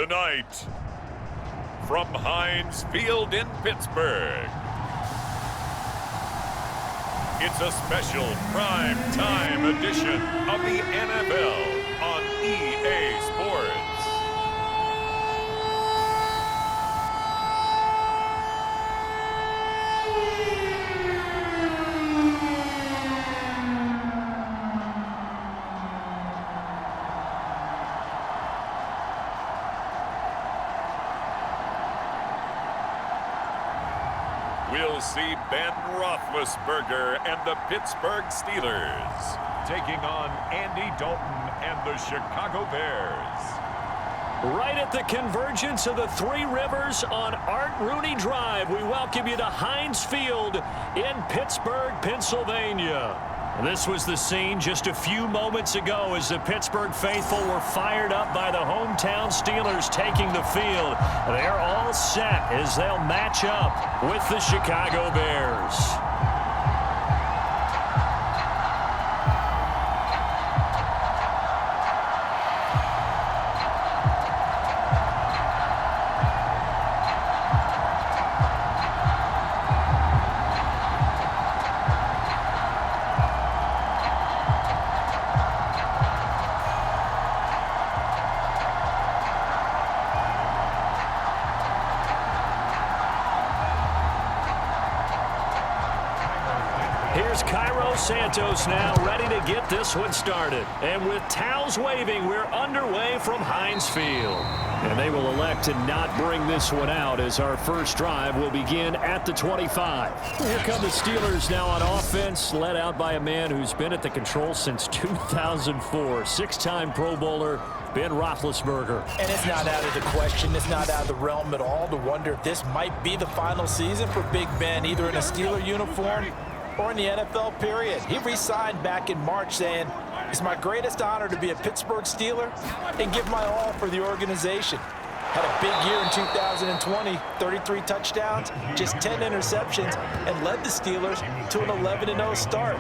Tonight, from Heinz Field in Pittsburgh, it's a special prime time edition of the NFL on EA Sports. We'll see Ben Roethlisberger and the Pittsburgh Steelers taking on Andy Dalton and the Chicago Bears. Right at the convergence of the Three Rivers on Art Rooney Drive, we welcome you to Heinz Field in Pittsburgh, Pennsylvania. This was the scene just a few moments ago as the Pittsburgh faithful were fired up by the hometown Steelers taking the field. They're all set as they'll match up with the Chicago Bears. Here's Cairo Santos now ready to get this one started. And with towels waving, we're underway from Heinz Field. And they will elect to not bring this one out as our first drive will begin at the 25. Here come the Steelers now on offense, led out by a man who's been at the controls since 2004. Six-time Pro Bowler, Ben Roethlisberger. And it's not out of the question, it's not out of the realm at all to wonder if this might be the final season for Big Ben, either in a Steeler uniform or in the NFL period. He re-signed back in March saying, "It's my greatest honor to be a Pittsburgh Steeler and give my all for the organization." Had a big year in 2020, 33 touchdowns, just 10 interceptions, and led the Steelers to an 11-0 start.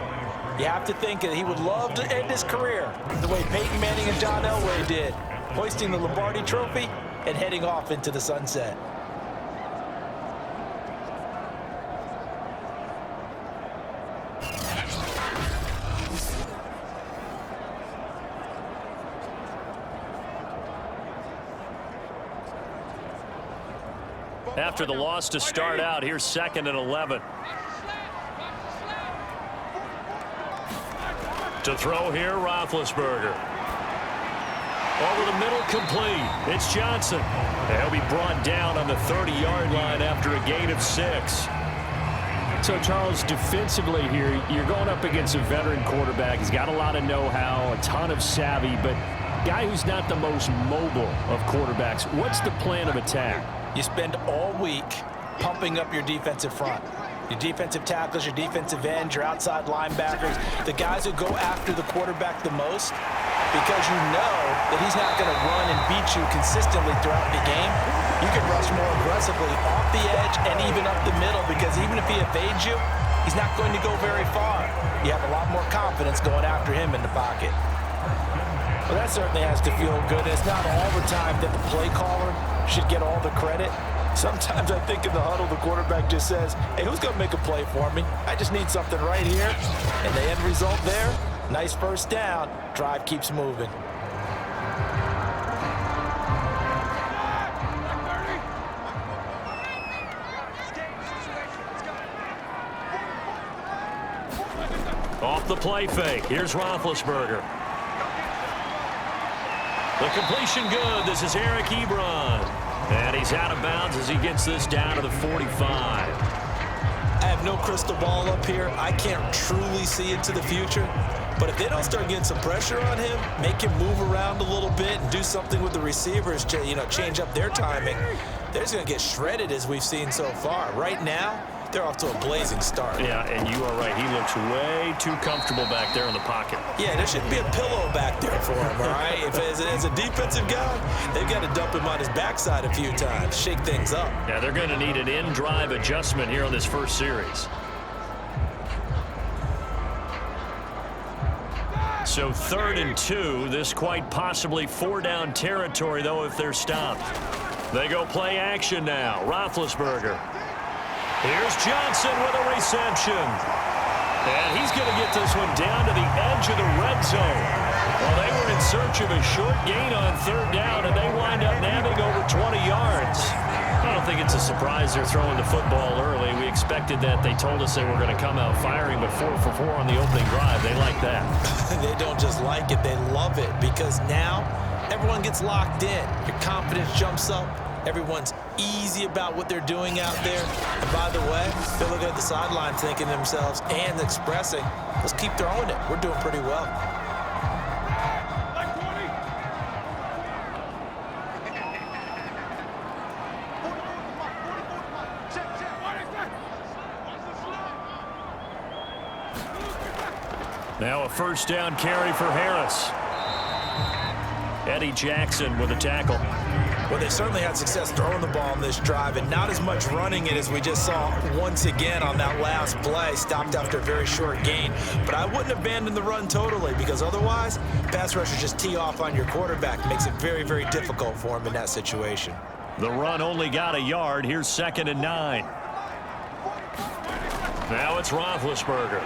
You have to think that he would love to end his career the way Peyton Manning and John Elway did, hoisting the Lombardi Trophy and heading off into the sunset. After the loss to start out, here's 2nd and 11. To throw here, Roethlisberger. Over the middle, complete. It's Johnson. He'll be brought down on the 30-yard line after a gain of 6. So, Charles, defensively here, you're going up against a veteran quarterback. He's got a lot of know-how, a ton of savvy, but guy who's not the most mobile of quarterbacks. What's the plan of attack? You spend all week pumping up your defensive front. Your defensive tackles, your defensive ends, your outside linebackers, the guys who go after the quarterback the most, because you know that he's not going to run and beat you consistently throughout the game. You can rush more aggressively off the edge and even up the middle, because even if he evades you, he's not going to go very far. You have a lot more confidence going after him in the pocket. Well, that certainly has to feel good. It's not all the time that the play caller should get all the credit. Sometimes I think in the huddle, the quarterback just says, "Hey, who's going to make a play for me? I just need something right here." And the end result there, nice first down. Drive keeps moving. Off the play fake. Here's Roethlisberger. The completion good. This is Eric Ebron. And he's out of bounds as he gets this down to the 45. I have no crystal ball up here. I can't truly see into the future. But if they don't start getting some pressure on him, make him move around a little bit and do something with the receivers to, change up their timing, they're just going to get shredded as we've seen so far. Right now, they're off to a blazing start. Yeah, and you are right. He looks way too comfortable back there in the pocket. Yeah, there should be a pillow back there for him, all right? If as a defensive guy, they've got to dump him on his backside a few times, shake things up. Yeah, they're going to need an in-drive adjustment here on this first series. So 3rd and 2. This quite possibly 4-down territory, though, if they're stopped. They go play action now. Roethlisberger. Here's Johnson with a reception. And he's going to get this one down to the edge of the red zone. Well, they were in search of a short gain on 3rd down, and they wind up nabbing over 20 yards. I don't think it's a surprise they're throwing the football early. We expected that. They told us they were going to come out firing, but 4 for 4 on the opening drive. They like that. They don't just like it, they love it, because now everyone gets locked in. Your confidence jumps up. Everyone's easy about what they're doing out there. And by the way, they're looking at the sideline thinking to themselves and expressing, let's keep throwing it. We're doing pretty well. Now a 1st down carry for Harris. Eddie Jackson with a tackle. Well, they certainly had success throwing the ball on this drive, and not as much running it as we just saw once again on that last play. Stopped after a very short gain. But I wouldn't abandon the run totally, because otherwise, pass rushers just tee off on your quarterback. Makes it very, very difficult for him in that situation. The run only got a yard. Here's 2nd and 9. Now it's Roethlisberger.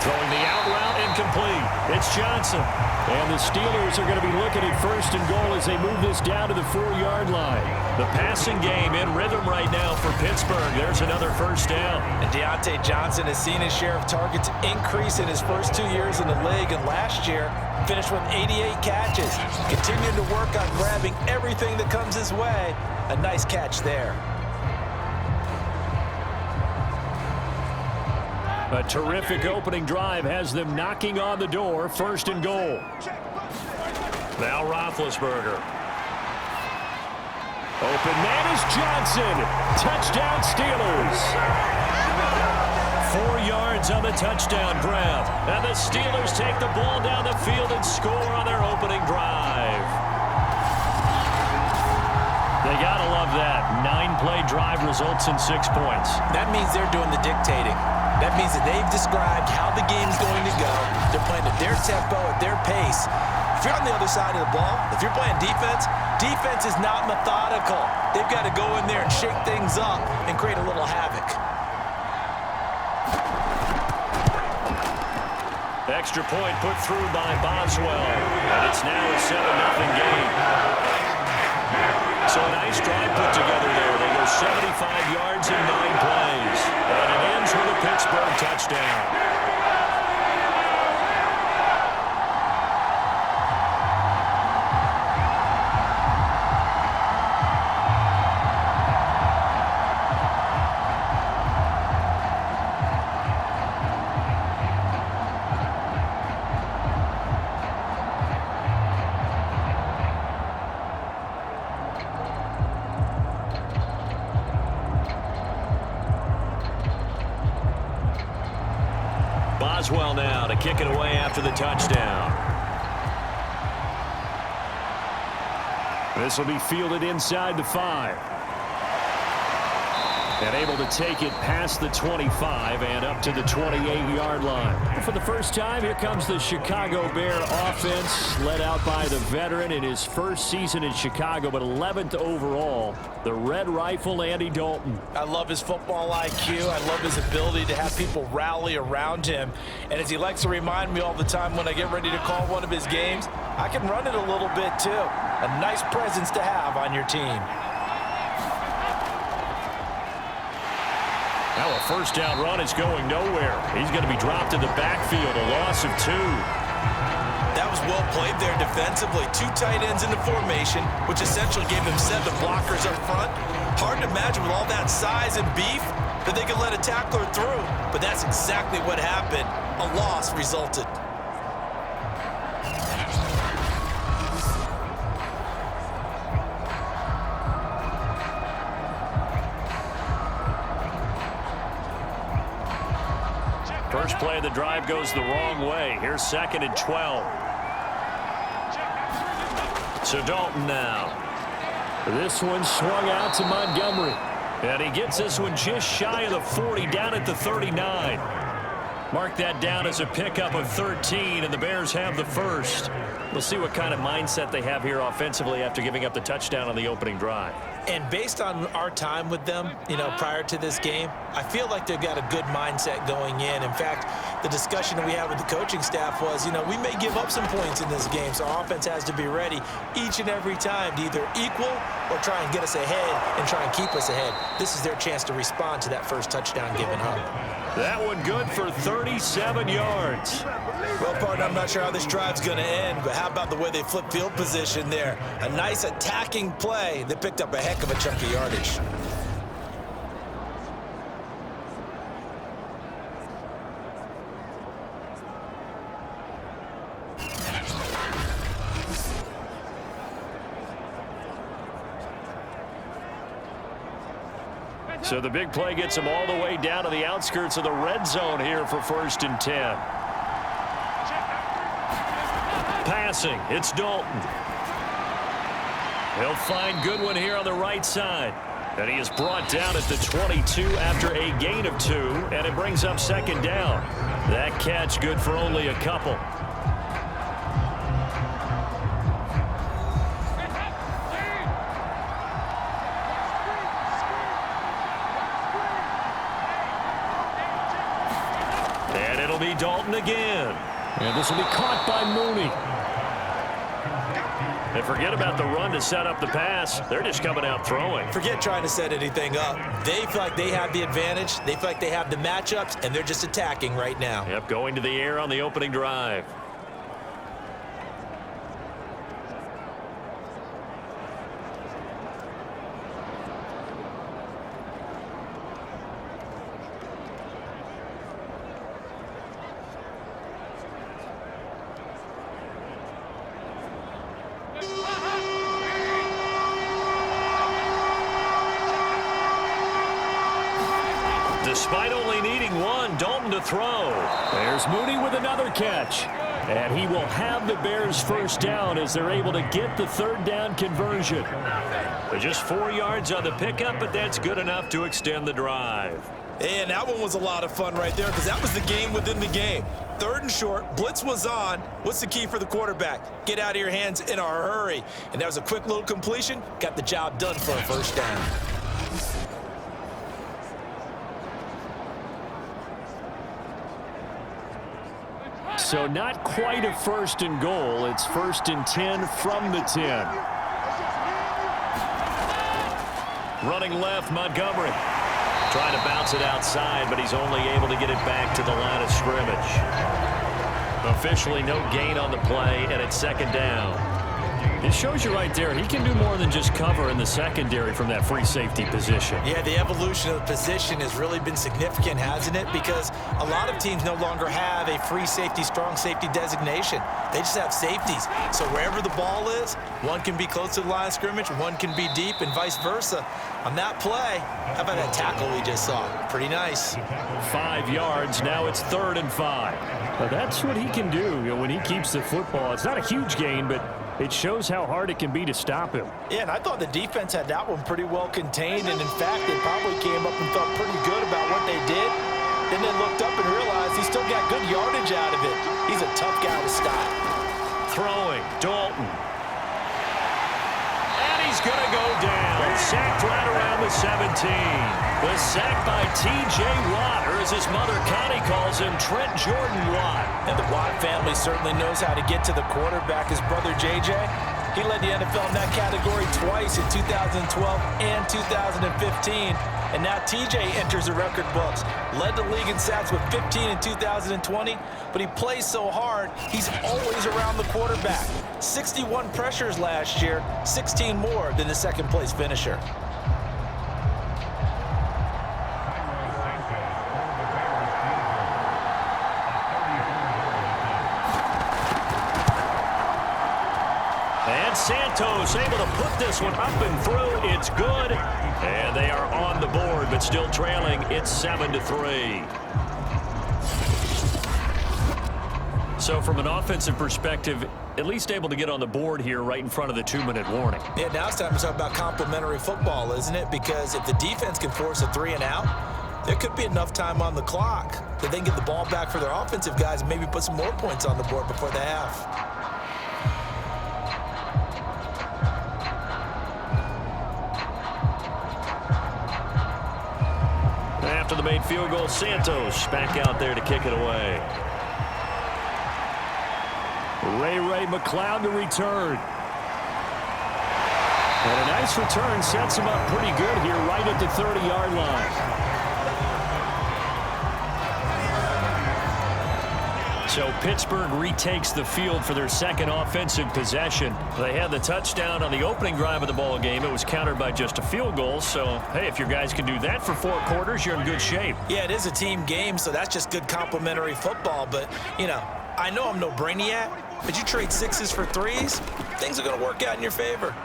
Throwing the out route incomplete. It's Johnson. And the Steelers are going to be looking at 1st and goal as they move this down to the 4-yard line. The passing game in rhythm right now for Pittsburgh. There's another 1st down. And Deontay Johnson has seen his share of targets increase in his first 2 years in the league. And last year, finished with 88 catches. Continuing to work on grabbing everything that comes his way. A nice catch there. A terrific opening drive has them knocking on the door. 1st and goal. Now Roethlisberger. Open man is Johnson. Touchdown Steelers. 4 yards on the touchdown grab. And the Steelers take the ball down the field and score on their opening drive. They gotta love that. 9-play drive results in 6 points. That means they're doing the dictating. That means that they've described how the game's going to go. They're playing at their tempo, at their pace. If you're on the other side of the ball, if you're playing defense, defense is not methodical. They've got to go in there and shake things up and create a little havoc. Extra point put through by Boswell. And it's now a 7-0 game. So a nice drive put together there. They go 75 yards in 9 plays. And it ends with a Pittsburgh touchdown. Boswell now to kick it away after the touchdown. This will be fielded inside the 5. And able to take it past the 25 and up to the 28-yard line. For the first time, here comes the Chicago Bear offense, led out by the veteran in his first season in Chicago, but 11th overall, the Red Rifle, Andy Dalton. I love his football IQ. I love his ability to have people rally around him. And as he likes to remind me all the time when I get ready to call one of his games, I can run it a little bit too. A nice presence to have on your team. Now a first down run is going nowhere. He's going to be dropped in the backfield, a loss of 2. That was well played there defensively. 2 tight ends in the formation, which essentially gave them 7 blockers up front. Hard to imagine with all that size and beef that they could let a tackler through. But that's exactly what happened. A loss resulted. First play of the drive goes the wrong way. Here's 2nd and 12. So Dalton now. This one swung out to Montgomery. And he gets this one just shy of the 40, down at the 39. Mark that down as a pickup of 13, and the Bears have the first. We'll see what kind of mindset they have here offensively after giving up the touchdown on the opening drive. And based on our time with them, prior to this game, I feel like they've got a good mindset going in. In fact, the discussion that we had with the coaching staff was, we may give up some points in this game, so our offense has to be ready each and every time to either equal or try and get us ahead and try and keep us ahead. This is their chance to respond to that first touchdown given up. That one good for 37 yards. Well, partner, I'm not sure how this drive's going to end, but how about the way they flip field position there? A nice attacking play. They picked up a heck of a chunk of yardage. So the big play gets them all the way down to the outskirts of the red zone here for 1st and 10. Passing, it's Dalton. He'll find Goodwin here on the right side. And he is brought down at the 22 after a gain of 2, and it brings up 2nd down. That catch good for only a couple. And it'll be Dalton again. And this will be caught by Mooney. And forget about the run to set up the pass. They're just coming out throwing. Forget trying to set anything up. They feel like they have the advantage. They feel like they have the matchups, and they're just attacking right now. Yep, going to the air on the opening drive. Despite only needing one, Dalton to throw. There's Mooney with another catch. And he will have the Bears first down as they're able to get the 3rd down conversion. But just 4 yards on the pickup, but that's good enough to extend the drive. And that one was a lot of fun right there because that was the game within the game. 3rd and short, blitz was on. What's the key for the quarterback? Get out of your hands in a hurry. And that was a quick little completion. Got the job done for a first down. So not quite a 1st and goal. It's 1st and 10 from the 10. Running left, Montgomery. Trying to bounce it outside, but he's only able to get it back to the line of scrimmage. Officially no gain on the play, and it's 2nd down. It shows you right there, he can do more than just cover in the secondary from that free safety position. Yeah, the evolution of the position has really been significant, hasn't it? Because a lot of teams no longer have a free safety, strong safety designation. They just have safeties. So wherever the ball is, one can be close to the line of scrimmage, one can be deep, and vice versa. On that play, how about that tackle we just saw? Pretty nice. 5 yards, now it's 3rd and 5. Well, that's what he can do, when he keeps the football. It's not a huge gain, but it shows how hard it can be to stop him. Yeah, and I thought the defense had that one pretty well contained, and in fact, they probably came up and felt pretty good about what they did. Then they looked up and realized he still got good yardage out of it. He's a tough guy to stop. Throwing, Dalton. And he's going to go down. Sacked right around the 17. The sack by T.J. Watt, or as his mother Connie calls him, Trent Jordan Watt. And the Watt family certainly knows how to get to the quarterback. His brother J.J., he led the NFL in that category twice in 2012 and 2015. And now TJ enters the record books. Led the league in sacks with 15 in 2020, but he plays so hard, he's always around the quarterback. 61 pressures last year, 16 more than the second-place finisher. And Santos able to put this one up and through. It's good. And they are on the board, but still trailing. It's 7-3. So from an offensive perspective, at least able to get on the board here right in front of the 2-minute warning. Yeah, now it's time to talk about complimentary football, isn't it? Because if the defense can force a 3-and-out, there could be enough time on the clock that they can get the ball back for their offensive guys and maybe put some more points on the board before the half. After the made field goal, Santos back out there to kick it away. Ray McLeod to return. And a nice return sets him up pretty good here right at the 30-yard line. So Pittsburgh retakes the field for their second offensive possession. They had the touchdown on the opening drive of the ball game. It was countered by just a field goal. So, hey, if your guys can do that for 4 quarters, you're in good shape. Yeah, it is a team game, so that's just good complimentary football. But, you know, I know I'm no brainiac, but you trade 6s for 3s, things are going to work out in your favor.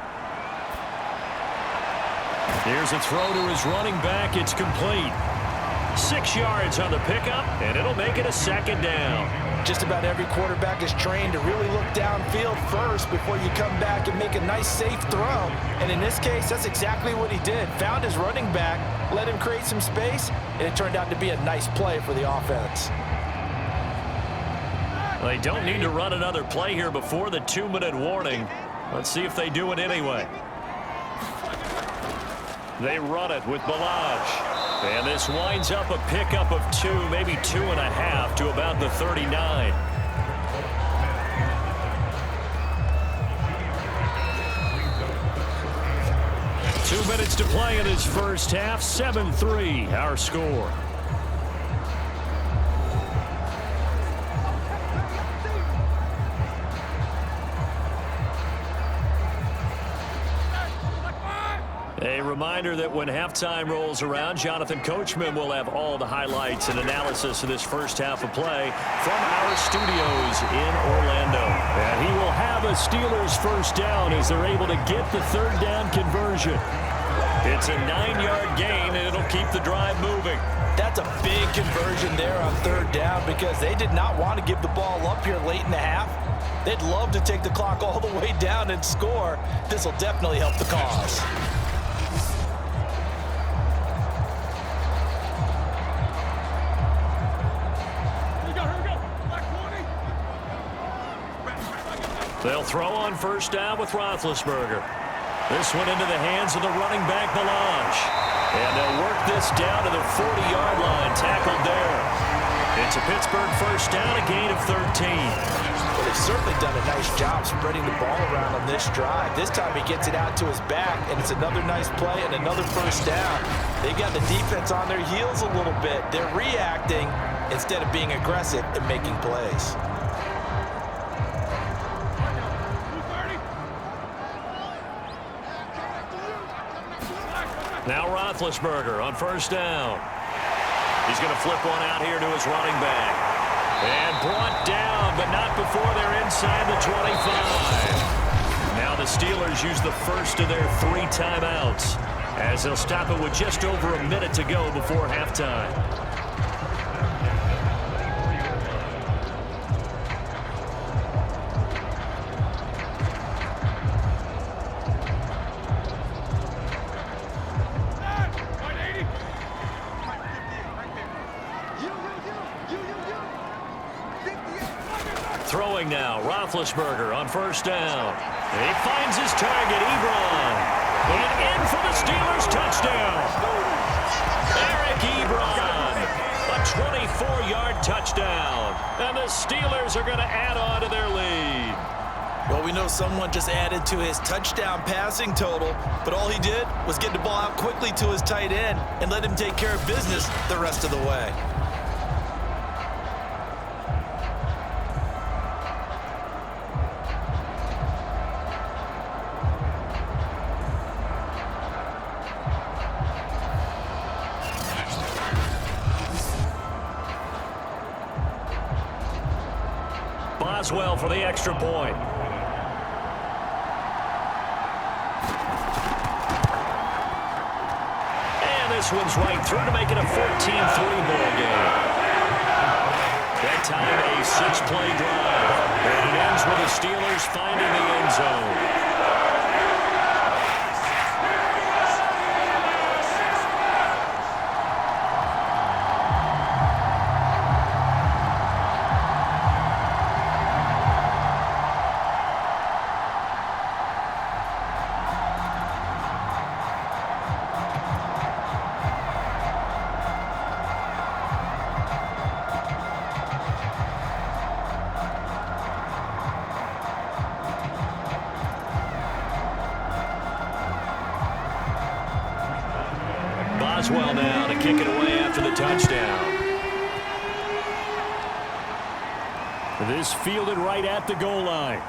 Here's a throw to his running back. It's complete. 6 yards on the pickup, and it'll make it a second down. Just about every quarterback is trained to really look downfield first before you come back and make a nice, safe throw. And in this case, that's exactly what he did. Found his running back, let him create some space, and it turned out to be a nice play for the offense. They don't need to run another play here before the 2-minute warning. Let's see if they do it anyway. They run it with Balaj. And this winds up a pickup of 2, maybe 2.5 to about the 39. Two minutes to play in this first half. 7-3, our score. A reminder that when halftime rolls around, Jonathan Coachman will have all the highlights and analysis of this first half of play from our studios in Orlando. And he will have a Steelers first down as they're able to get the third down conversion. It's a 9-yard gain, and it'll keep the drive moving. That's a big conversion there on third down because they did not want to give the ball up here late in the half. They'd love to take the clock all the way down and score. This will definitely help the cause. They'll throw on first down with Roethlisberger. This one into the hands of the running back, Balaj. And they'll work this down to the 40-yard line, tackled there. It's a Pittsburgh first down, a gain of 13. Well, they've certainly done a nice job spreading the ball around on this drive. This time he gets it out to his back, and it's another nice play and another first down. They've got the defense on their heels a little bit. They're reacting instead of being aggressive and making plays. Now Roethlisberger on first down. He's going to flip one out here to his running back. And brought down, but not before they're inside the 25. Now the Steelers use the first of their 3 timeouts as they'll stop it with just over a minute to go before halftime. Throwing now, Roethlisberger on first down. He finds his target, Ebron. And in for the Steelers touchdown. Eric Ebron, a 24-yard touchdown. And the Steelers are going to add on to their lead. Well, we know someone just added to his touchdown passing total, but all he did was get the ball out quickly to his tight end and let him take care of business the rest of the way. Boswell for the extra point. And this one's right through to make it a 14-3 ball game. That time a 6-play drive. And it ends with the Steelers finding the end zone. as well now to kick it away after the touchdown. This fielded right at the goal line.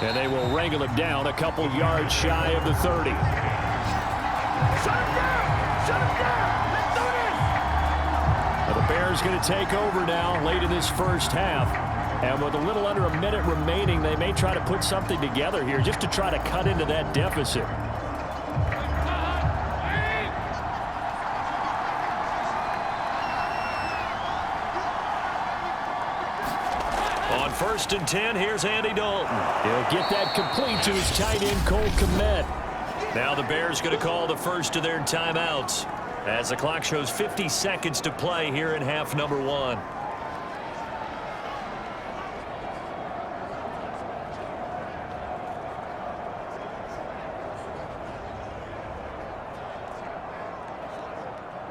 And they will wrangle him down a couple yards shy of the 30. Shut him down! Shut him down! Let's do this! Well, the Bears going to take over now late in this first half. And with a little under a minute remaining, they may try to put something together here just to try to cut into that deficit. On 1st and 10, here's Andy Dalton. He'll get that complete to his tight end, Cole Kmet. Now the Bears going to call the first of their timeouts as the clock shows 50 seconds to play here in half number 1.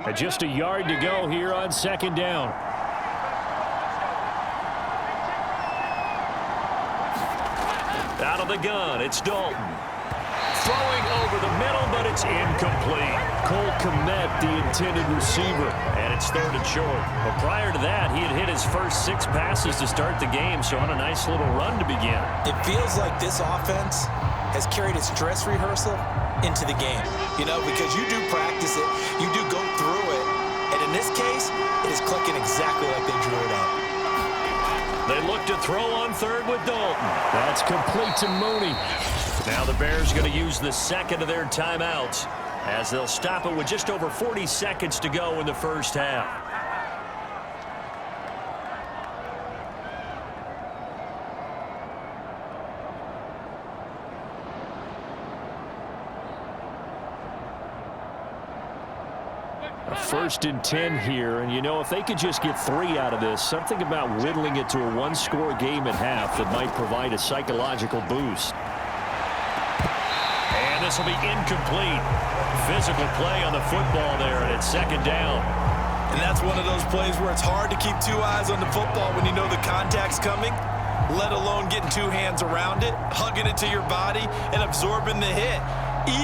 And just a yard to go here on 2nd down. Out of the gun, it's Dalton. Throwing over the middle, but it's incomplete. Cole Kmet, the intended receiver, and it's 3rd and short. But prior to that, he had hit his first 6 passes to start the game, so on a nice little run to begin. It feels like this offense has carried its dress rehearsal into the game, you know, because you do practice it, you do go through it, and in this case, it is clicking exactly like they drew it up. They look to throw on 3rd with Dalton. That's complete to Mooney. Now the Bears going to use the second of their timeouts as they'll stop it with just over 40 seconds to go in the first half. A 1st and 10 here, and you know, if they could just get 3 out of this, something about whittling it to a 1-score game at half that might provide a psychological boost. And this will be incomplete. Physical play on the football there, and it's 2nd down. And that's one of those plays where it's hard to keep 2 eyes on the football when you know the contact's coming, let alone getting 2 hands around it, hugging it to your body, and absorbing the hit.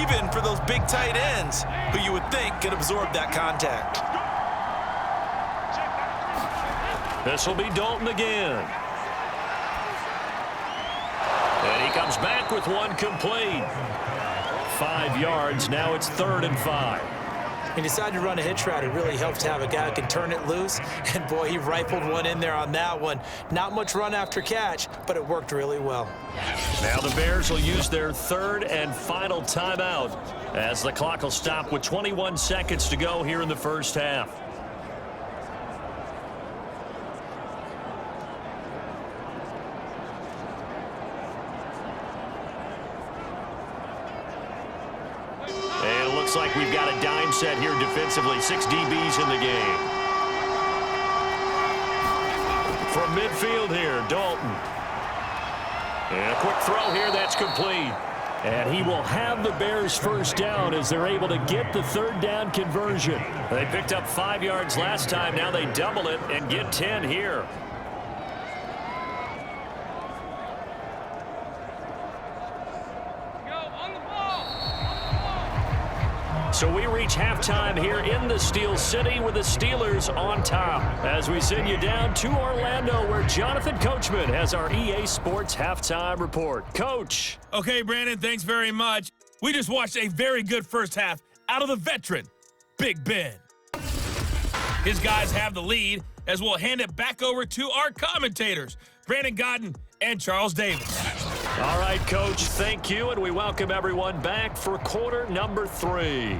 Even for those big tight ends who you would think could absorb that contact. This will be Dalton again. And he comes back with 1 complete. 5 yards. Now it's 3rd and 5. He decided to run a hitch route. It really helps to have a guy who can turn it loose. And, boy, he rifled one in there on that one. Not much run after catch, but it worked really well. Now the Bears will use their 3rd and final timeout as the clock will stop with 21 seconds to go here in the first half. And it looks like we've got a dime set here defensively. 6 DBs in the game. From midfield here, Dalton. And a quick throw here, that's complete. And he will have the Bears first down as they're able to get the 3rd down conversion. They picked up 5 yards last time. Now they double it and get 10 here. So we reach halftime here in the Steel City with the Steelers on top as we send you down to Orlando where Jonathan Coachman has our EA Sports halftime report. Coach. Okay, Brandon, thanks very much. We just watched a very good first half out of the veteran, Big Ben. His guys have the lead as we'll hand it back over to our commentators, Brandon Godden and Charles Davis. All right, Coach, thank you, and we welcome everyone back for quarter number 3.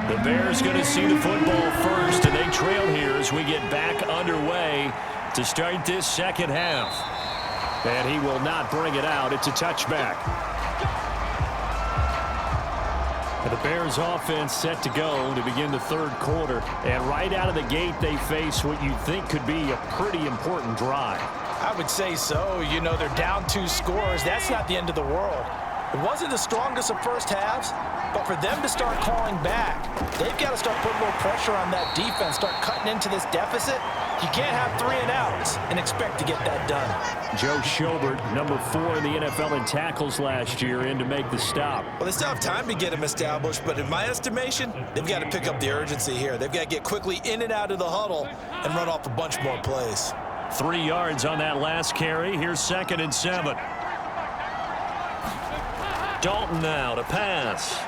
The Bears going to see the football first, and they trail here as we get back underway to start this second half. And he will not bring it out. It's a touchback. The Bears offense set to go to begin the third quarter. And right out of the gate, they face what you think could be a pretty important drive. I would say so. You know, they're down 2 scores. That's not the end of the world. It wasn't the strongest of first halves, but for them to start calling back, they've got to start putting a little pressure on that defense, start cutting into this deficit. You can't have 3 and outs and expect to get that done. Joe Schobert, number 4 in the NFL in tackles last year, in to make the stop. Well, they still have time to get him established, but in my estimation, they've got to pick up the urgency here. They've got to get quickly in and out of the huddle and run off a bunch more plays. 3 yards on that last carry. Here's 2nd and 7. Dalton now to pass.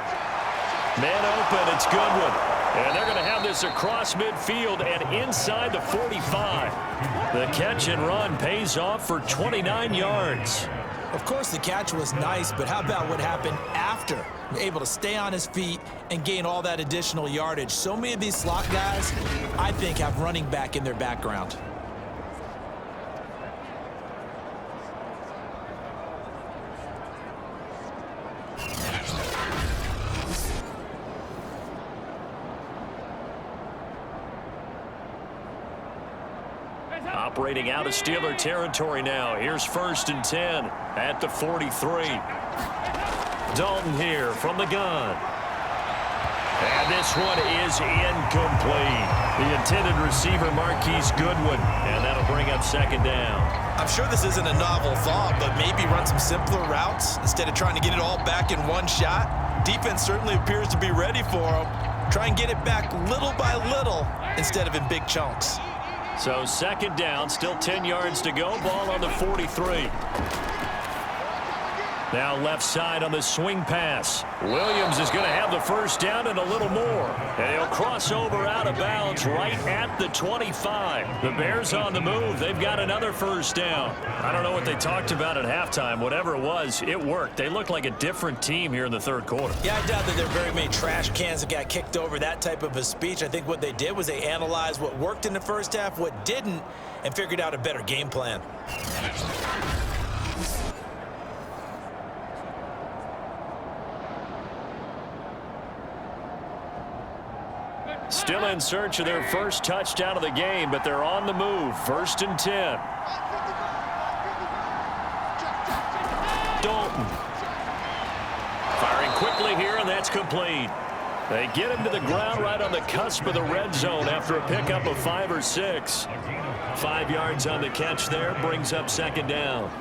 Man open, it's Goodwin. And they're going to have this across midfield and inside the 45. The catch and run pays off for 29 yards. Of course, the catch was nice, but how about what happened after? Able to stay on his feet and gain all that additional yardage. So many of these slot guys, I think, have running back in their background. Operating out of Steeler territory now. Here's 1st and 10 at the 43. Dalton here from the gun. And this one is incomplete. The intended receiver, Marquise Goodwin. And that'll bring up 2nd down. I'm sure this isn't a novel thought, but maybe run some simpler routes instead of trying to get it all back in one shot. Defense certainly appears to be ready for them. Try and get it back little by little instead of in big chunks. So 2nd down, still 10 yards to go. Ball on the 43. Now left side on the swing pass. Williams is going to have the 1st down and a little more. And he'll cross over out of bounds right at the 25. The Bears on the move. They've got another 1st down. I don't know what they talked about at halftime. Whatever it was, it worked. They look like a different team here in the 3rd quarter. Yeah, I doubt that there are very many trash cans that got kicked over, that type of a speech. I think what they did was they analyzed what worked in the first half, what didn't, and figured out a better game plan. Still in search of their 1st touchdown of the game, but they're on the move. 1st and 10. Dalton. Firing quickly here, and that's complete. They get him to the ground right on the cusp of the red zone after a pickup of 5 or 6. 5 yards on the catch there, brings up 2nd down.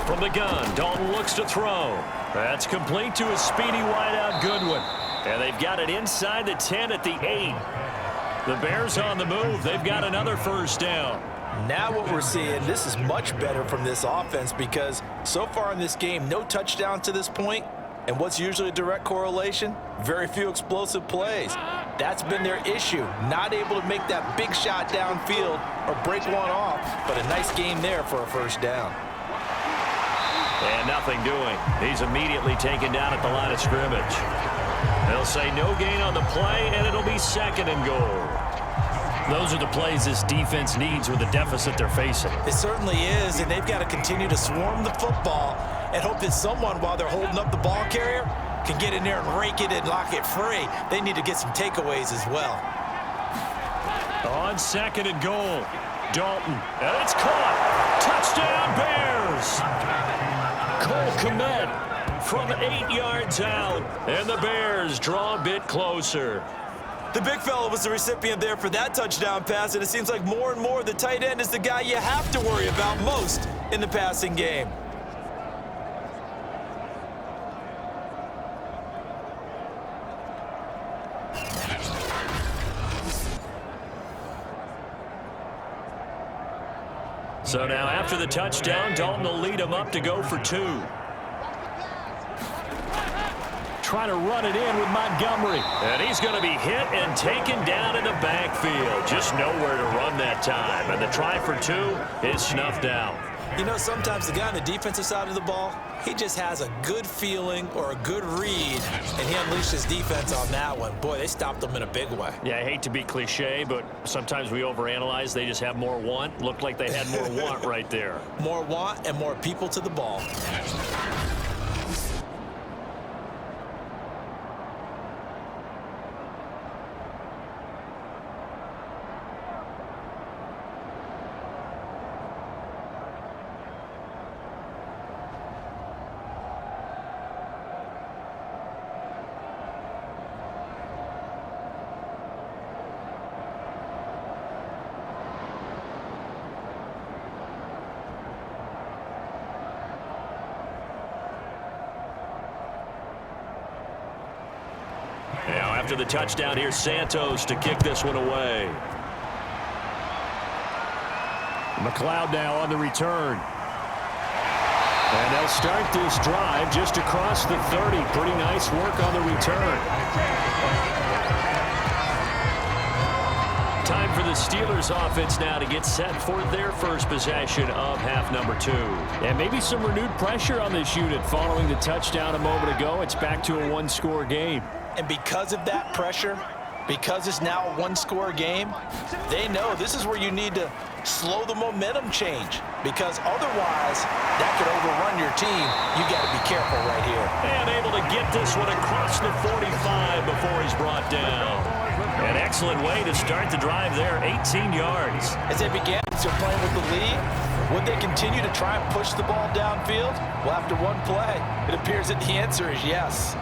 From the gun, Dalton looks to throw. That's complete to a speedy wideout Goodwin. And they've got it inside the 10 at the 8. The Bears on the move. They've got another 1st down. Now what we're seeing, this is much better from this offense because so far in this game, no touchdown to this point. And what's usually a direct correlation? Very few explosive plays. That's been their issue. Not able to make that big shot downfield or break one off, but a nice game there for a 1st down. And nothing doing. He's immediately taken down at the line of scrimmage. They'll say no gain on the play, and it'll be 2nd and goal. Those are the plays this defense needs with the deficit they're facing. It certainly is, and they've got to continue to swarm the football and hope that someone, while they're holding up the ball carrier, can get in there and rake it and lock it free. They need to get some takeaways as well. On 2nd and goal, Dalton, and it's caught. Touchdown, Bears! Cole Kmet from 8 yards out, and the Bears draw a bit closer. The big fella was the recipient there for that touchdown pass, and it seems like more and more the tight end is the guy you have to worry about most in the passing game. So now after the touchdown, Dalton will lead him up to go for 2. try to run it in with Montgomery. And he's going to be hit and taken down in the backfield. Just nowhere to run that time. And the try for 2 is snuffed out. You know, sometimes the guy on the defensive side of the ball, he just has a good feeling or a good read, and he unleashed his defense on that one. Boy, they stopped him in a big way. Yeah, I hate to be cliche, but sometimes we overanalyze. They just have more want. Looked like they had more want right there. More want and more people to the ball. Now, after the touchdown, here's Santos to kick this one away. McLeod now on the return. And they'll start this drive just across the 30. Pretty nice work on the return. Time for the Steelers offense now to get set for their first possession of half number 2. And maybe some renewed pressure on this unit following the touchdown a moment ago. It's back to a one-score game. And because of that pressure, because it's now a one-score game, they know this is where you need to slow the momentum change, because otherwise that could overrun your team. You got to be careful right here. And able to get this one across the 45 before he's brought down. An excellent way to start the drive there, 18 yards. As they began, they're playing with the lead. Would they continue to try and push the ball downfield? Well, after one play, it appears that the answer is yes.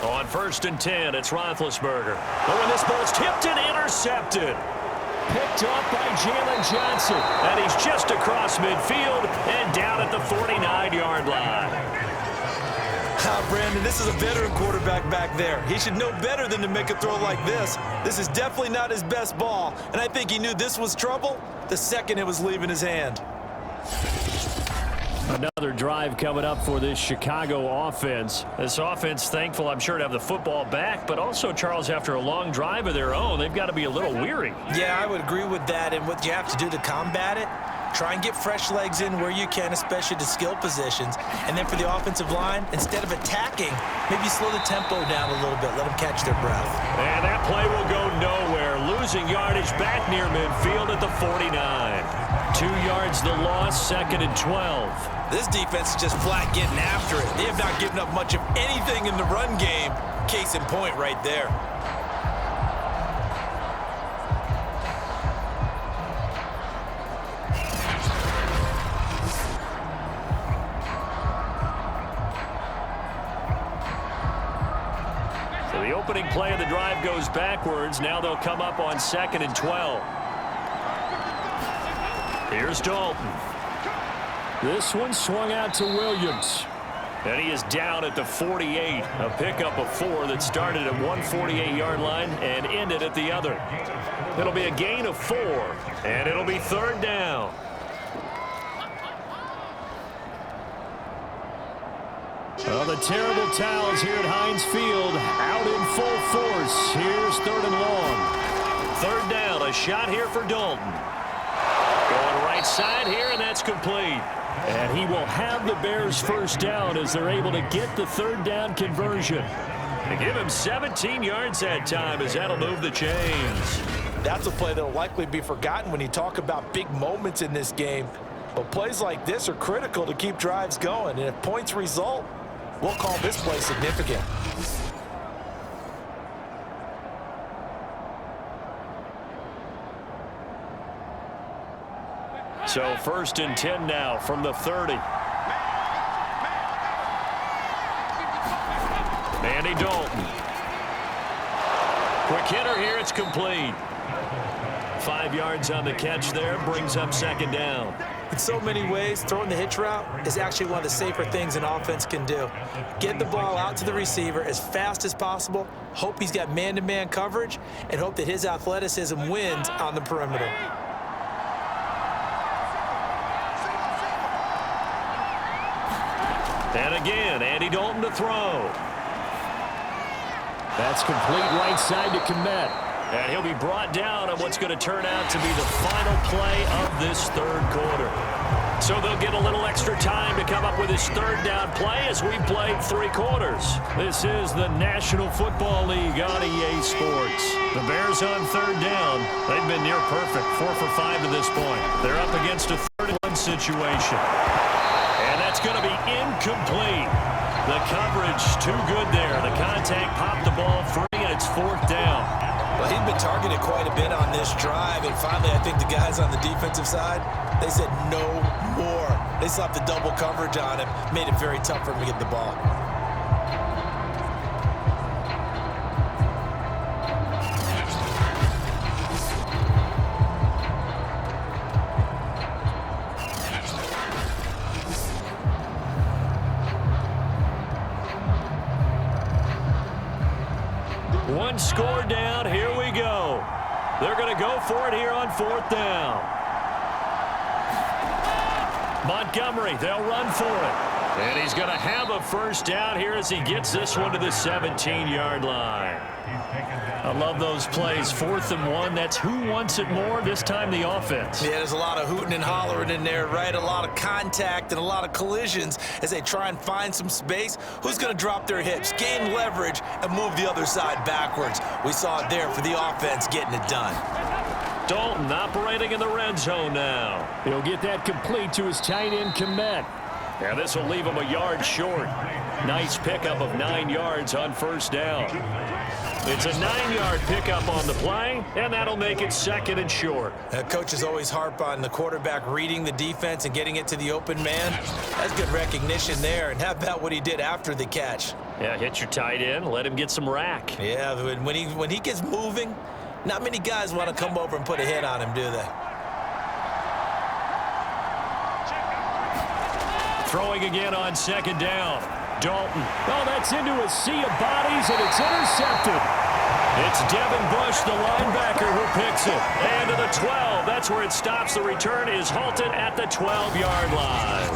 On 1st and 10, it's Roethlisberger. Oh, and this ball's tipped and intercepted. Picked off by Jalen Johnson. And he's just across midfield and down at the 49-yard line. Brandon, this is a veteran quarterback back there. He should know better than to make a throw like this. This is definitely not his best ball, and I think he knew this was trouble the second it was leaving his hand. Another drive coming up for this Chicago offense. This offense, thankful, I'm sure, to have the football back, but also, Charles, after a long drive of their own, they've got to be a little weary. Yeah, I would agree with that, and what you have to do to combat it, try and get fresh legs in where you can, especially to skill positions. And then for the offensive line, instead of attacking, maybe slow the tempo down a little bit, let them catch their breath. And that play will go nowhere, losing yardage back near midfield at the 49. 2 yards the loss, 2nd and 12. This defense is just flat getting after it. They have not given up much of anything in the run game. Case in point right there. So the opening play of the drive goes backwards. Now they'll come up on 2nd and 12. Here's Dalton. This one swung out to Williams. And he is down at the 48. A pickup of 4 that started at 148-yard line and ended at the other. It'll be a gain of 4, and it'll be 3rd down. Well, the terrible towels here at Heinz Field out in full force. Here's 3rd and long. 3rd down, a shot here for Dalton. Going right side here, and that's complete. And he will have the Bears' first down as they're able to get the 3rd down conversion. They give him 17 yards that time as that'll move the chains. That's a play that will likely be forgotten when you talk about big moments in this game. But plays like this are critical to keep drives going. And if points result, we'll call this play significant. So 1st and 10 now from the 30. Andy Dalton. Quick hitter here, it's complete. 5 yards on the catch there, brings up 2nd down. In so many ways, throwing the hitch route is actually one of the safer things an offense can do. Get the ball out to the receiver as fast as possible, hope he's got man-to-man coverage, and hope that his athleticism wins on the perimeter. And again, Andy Dalton to throw. That's complete right side to Kmet. And he'll be brought down on what's going to turn out to be the final play of this third quarter. So they'll get a little extra time to come up with his third down play as we've played 3 quarters. This is the National Football League on EA Sports. The Bears on third down. They've been near perfect, 4 for 5 to this point. They're up against a 3rd-and-1 situation. And that's going to be incomplete. The coverage too good there. The contact popped the ball free, and it's 4th down. Well, he'd been targeted quite a bit on this drive, and finally I think the guys on the defensive side, they said no more. They slapped the double coverage on him, made it very tough for him to get the ball. One score down. Here we go. They're going to go for it here on 4th down. Montgomery, they'll run for it. And he's going to have a first down here as he gets this one to the 17-yard line. I love those plays. 4th and 1. That's who wants it more, this time the offense. Yeah, there's a lot of hooting and hollering in there, right? A lot of contact and a lot of collisions as they try and find some space. Who's going to drop their hips, gain leverage, and move the other side backwards? We saw it there for the offense getting it done. Dalton operating in the red zone now. He'll get that complete to his tight end, Kmet. And this will leave him a yard short. Nice pickup of 9 yards on first down. It's a 9-yard pickup on the play, and that'll make it 2nd and short. Coaches always harp on the quarterback reading the defense and getting it to the open man. That's good recognition there. And how about what he did after the catch? Yeah, hit your tight end, let him get some rack. Yeah, when he gets moving, not many guys want to come over and put a hit on him, do they? Throwing again on 2nd down. Dalton. Oh, that's into a sea of bodies, and it's intercepted. It's Devin Bush, the linebacker, who picks it. And to the 12. That's where it stops. The return is halted at the 12-yard line.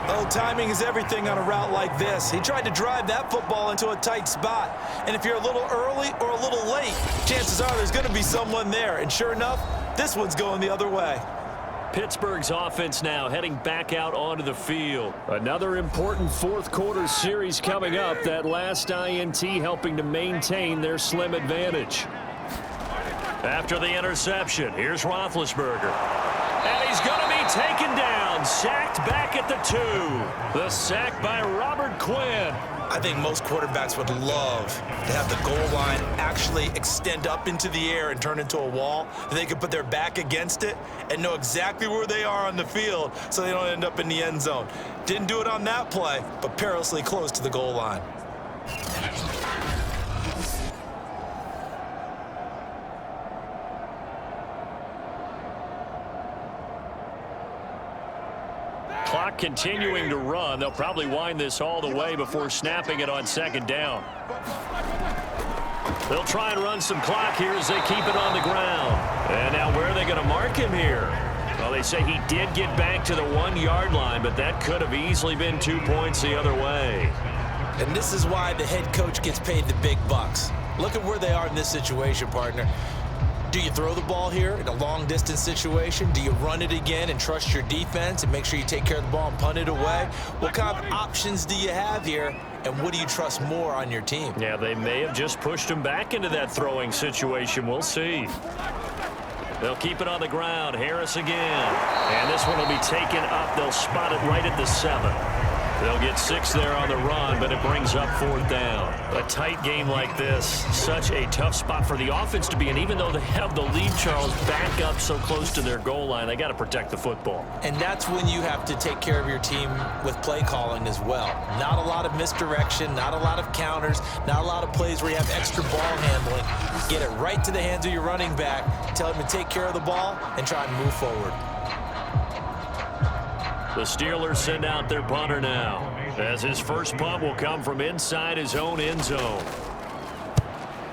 Oh, timing is everything on a route like this. He tried to drive that football into a tight spot. And if you're a little early or a little late, chances are there's going to be someone there. And sure enough, this one's going the other way. Pittsburgh's offense now heading back out onto the field. Another important 4th quarter series coming up. That last INT helping to maintain their slim advantage. After the interception, here's Roethlisberger. And he's going to be taken down. Sacked back at the 2. The sack by Robert Quinn. I think most quarterbacks would love to have the goal line actually extend up into the air and turn into a wall. They could put their back against it and know exactly where they are on the field so they don't end up in the end zone. Didn't do it on that play, but perilously close to the goal line. Clock continuing to run. They'll probably wind this all the way before snapping it on 2nd down. They'll try and run some clock here as they keep it on the ground. And now where are they going to mark him here? Well, they say he did get back to the 1-yard line, but that could have easily been 2 points the other way. And this is why the head coach gets paid the big bucks. Look at where they are in this situation, partner. Do you throw the ball here in a long-distance situation? Do you run it again and trust your defense and make sure you take care of the ball and punt it away? What kind of options do you have here, and what do you trust more on your team? Yeah, they may have just pushed him back into that throwing situation. We'll see. They'll keep it on the ground. Harris again. And this one will be taken up. They'll spot it right at the 7. They'll get 6 there on the run, but it brings up 4th down. A tight game like this, such a tough spot for the offense to be in. Even though they have the lead, Charles, back up so close to their goal line, they got to protect the football. And that's when you have to take care of your team with play calling as well. Not a lot of misdirection, not a lot of counters, not a lot of plays where you have extra ball handling. Get it right to the hands of your running back, tell him to take care of the ball, and try and move forward. The Steelers send out their punter now, as his first punt will come from inside his own end zone.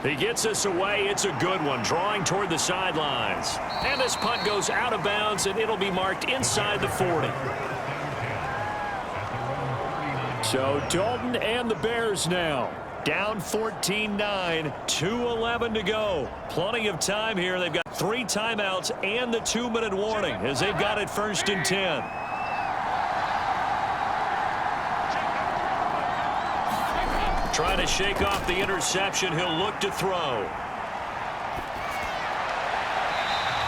He gets this away. It's a good one, drawing toward the sidelines. And this punt goes out of bounds, and it'll be marked inside the 40. So Dalton and the Bears now down 14-9, 2:11 to go. Plenty of time here. They've got 3 timeouts and the 2-minute warning as they've got it 1st and 10. Trying to shake off the interception. He'll look to throw.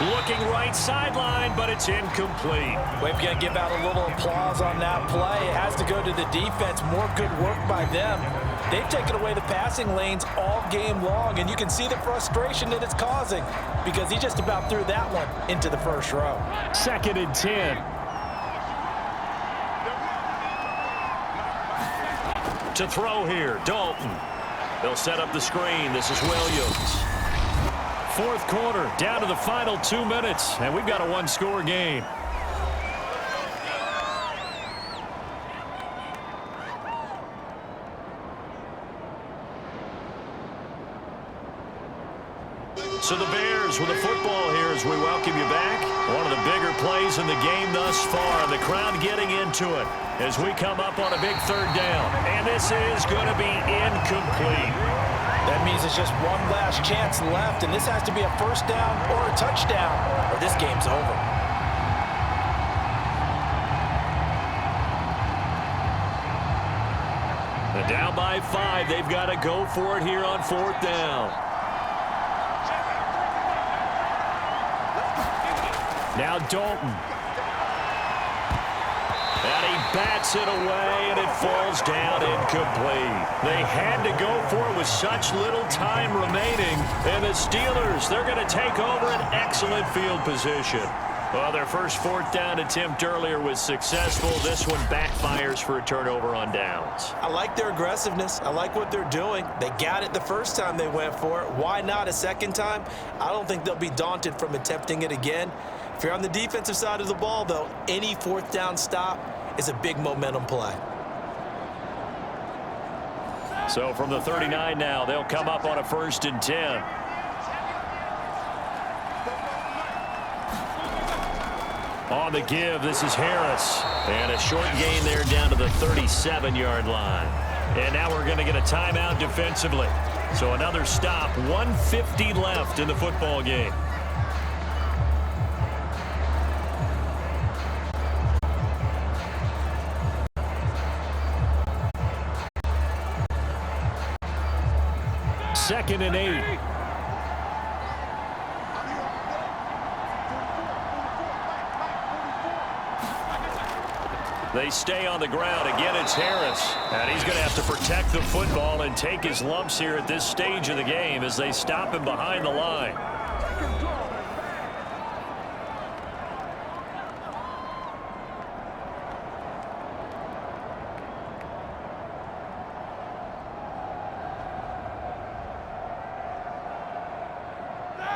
Looking right sideline, but it's incomplete. We've got to give out a little applause on that play. It has to go to the defense. More good work by them. They've taken away the passing lanes all game long, and you can see the frustration that it's causing because he just about threw that one into the first row. 2nd and 10. To throw here, Dalton. They'll set up the screen. This is Williams. 4th quarter, down to the final 2 minutes, and we've got a 1-score game. So the Bears with the football here as we welcome you back. One of the bigger plays in the game thus far. The crowd getting into it as we come up on a big 3rd down. And this is going to be incomplete. That means it's just one last chance left, and this has to be a 1st down or a touchdown, or this game's over. And down by 5, they've got to go for it here on 4th down. Now Dalton. And he bats it away, and it falls down incomplete. They had to go for it with such little time remaining. And the Steelers, they're going to take over an excellent field position. Well, their first 4th down attempt earlier was successful. This one backfires for a turnover on downs. I like their aggressiveness. I like what they're doing. They got it the first time they went for it. Why not a second time? I don't think they'll be daunted from attempting it again. If you're on the defensive side of the ball, though, any 4th down stop is a big momentum play. So from the 39 now, they'll come up on a 1st and 10. On the give, this is Harris. And a short gain there down to the 37-yard line. And now we're going to get a timeout defensively. So another stop, 1:50 left in the football game. Second and 8. They stay on the ground. Again, it's Harris. And he's going to have to protect the football and take his lumps here at this stage of the game as they stop him behind the line.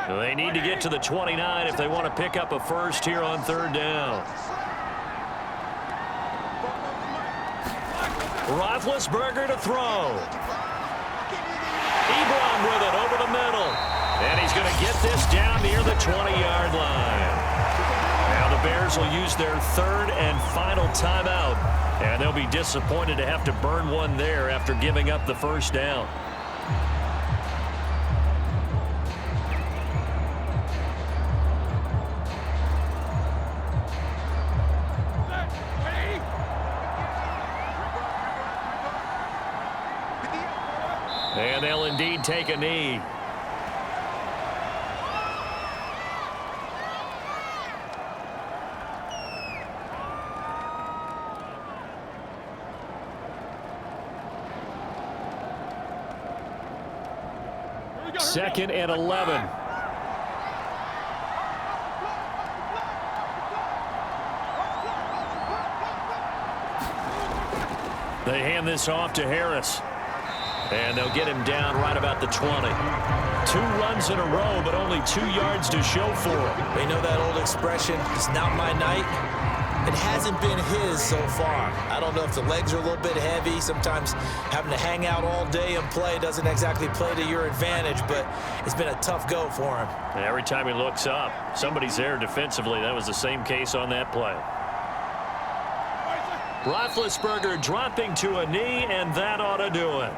They need to get to the 29 if they want to pick up a first here on 3rd down. Roethlisberger to throw. Ebron with it over the middle. And he's going to get this down near the 20-yard line. Now the Bears will use their 3rd and final timeout. And they'll be disappointed to have to burn one there after giving up the 1st down. And they'll indeed take a knee. Second and 11. They hand this off to Harris. And they'll get him down right about the 20. 2 runs in a row, but only 2 yards to show for it. They know that old expression, it's not my night. it hasn't been his so far. I don't know if the legs are a little bit heavy. Sometimes having to hang out all day and play doesn't exactly play to your advantage, but it's been a tough go for him. Every time he looks up, somebody's there defensively. That was the same case on that play. Roethlisberger dropping to a knee, and that ought to do it.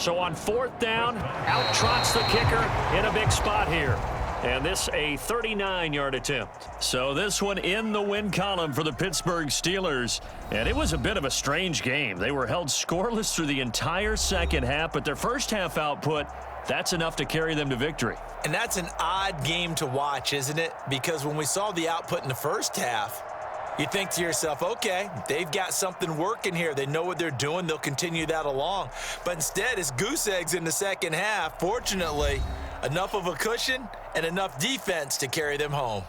So on 4th down, out trots the kicker in a big spot here. And this a 39-yard attempt. So this one in the win column for the Pittsburgh Steelers. And it was a bit of a strange game. They were held scoreless through the entire second half, but their first half output, that's enough to carry them to victory. And that's an odd game to watch, isn't it? Because when we saw the output in the first half, you think to yourself, okay, they've got something working here. They know what they're doing. They'll continue that along. But instead, it's goose eggs in the second half. Fortunately, enough of a cushion and enough defense to carry them home.